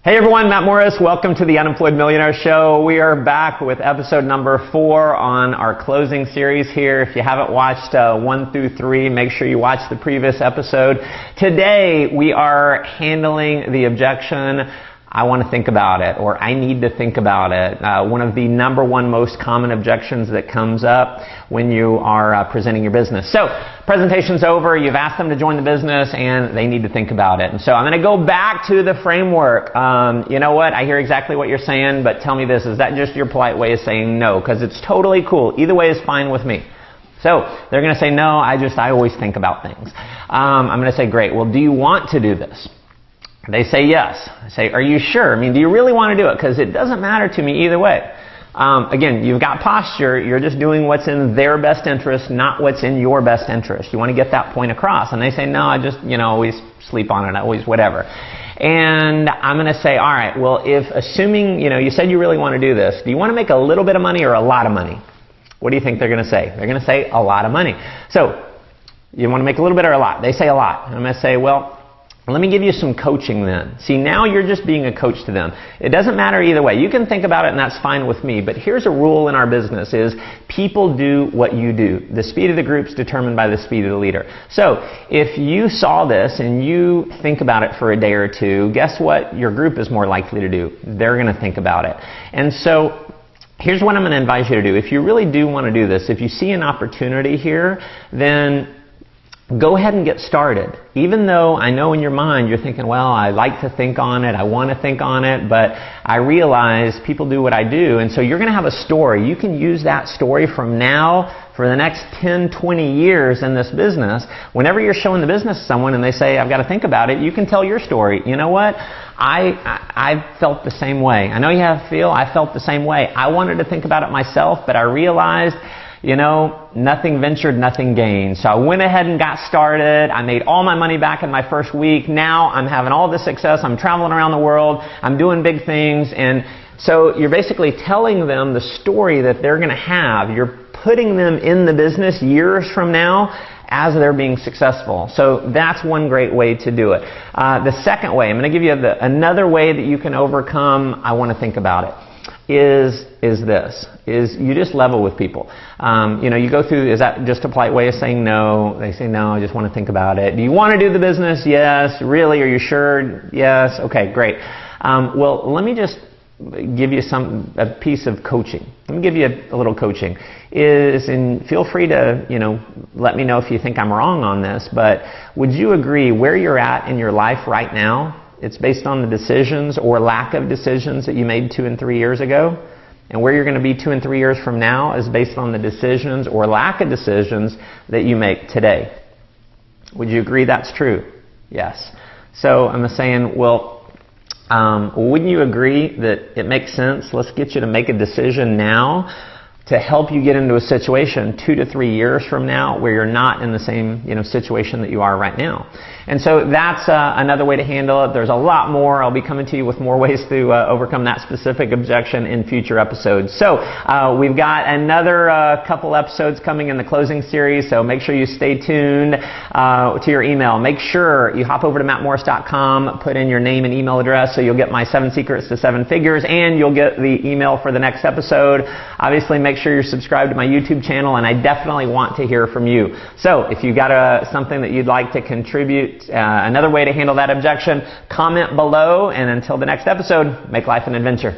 Hey everyone, Matt Morris. Welcome to the Unemployed Millionaire Show. We are back with episode number 4 on our closing series here. If you haven't watched 1 through 3, make sure you watch the previous episode. Today we are handling the objection, I want to think about it, or I need to think about it. One of the number one most common objections that comes up when you are presenting your business. So, presentation's over, you've asked them to join the business, and they need to think about it. And so I'm going to go back to the framework. You know what? I hear exactly what you're saying, but tell me this, is that just your polite way of saying no? Because it's totally cool. Either way is fine with me. So, they're going to say, no, I always think about things. I'm going to say, great, well, do you want to do this? They say yes. I say, are you sure? I mean, do you really want to do it? Because it doesn't matter to me either way. Again, you've got posture. You're just doing what's in their best interest, not what's in your best interest. You want to get that point across. And they say, no, I just, always sleep on it, always whatever. And I'm going to say, all right, well, if assuming, you said you really want to do this, do you want to make a little bit of money or a lot of money? What do you think they're going to say? They're going to say a lot of money. So, you want to make a little bit or a lot? They say a lot. And I'm going to say, well, let me give you some coaching then. See, now you're just being a coach to them. It doesn't matter either way. You can think about it and that's fine with me. But here's a rule in our business is people do what you do. The speed of the group's determined by the speed of the leader. So if you saw this and you think about it for a day or two, guess what your group is more likely to do? They're going to think about it. And so here's what I'm going to advise you to do. If you really do want to do this, if you see an opportunity here, then go ahead and get started. Even though I know in your mind you're thinking, well, I like to think on it, I want to think on it, but I realize people do what I do, and so you're going to have a story. You can use that story from now for the next 10, 20 years in this business. Whenever you're showing the business to someone and they say, I've got to think about it, you can tell your story. You know what? I felt the same way. I know you have to feel, I felt the same way. I wanted to think about it myself, but I realized nothing ventured, nothing gained. So I went ahead and got started. I made all my money back in my first week. Now I'm having all this success. I'm traveling around the world. I'm doing big things. And so you're basically telling them the story that they're going to have. You're putting them in the business years from now as they're being successful. So that's one great way to do it. The second way, I'm going to give you another way that you can overcome, I want to think about it. Is you just level with people. You go through, is that just a polite way of saying no? They say, no, I just want to think about it. Do you want to do the business? Yes. Really? Are you sure? Yes. Okay, great. Well, let me just give you a piece of coaching. Let me give you a little coaching. And feel free to, let me know if you think I'm wrong on this, but would you agree where you're at in your life right now? It's based on the decisions or lack of decisions that you made 2 and 3 years ago. And where you're going to be 2 and 3 years from now is based on the decisions or lack of decisions that you make today. Would you agree that's true? Yes. So I'm saying, well, wouldn't you agree that it makes sense? Let's get you to make a decision now to help you get into a situation 2 to 3 years from now where you're not in the same situation that you are right now. And so that's another way to handle it. There's a lot more. I'll be coming to you with more ways to overcome that specific objection in future episodes. So we've got another couple episodes coming in the closing series, so make sure you stay tuned to your email. Make sure you hop over to mattmorris.com, put in your name and email address so you'll get my 7 secrets to 7 figures, and you'll get the email for the next episode. Obviously, make sure you're subscribed to my YouTube channel, and I definitely want to hear from you. So if you've got something that you'd like to contribute, another way to handle that objection, comment below, and until the next episode, make life an adventure.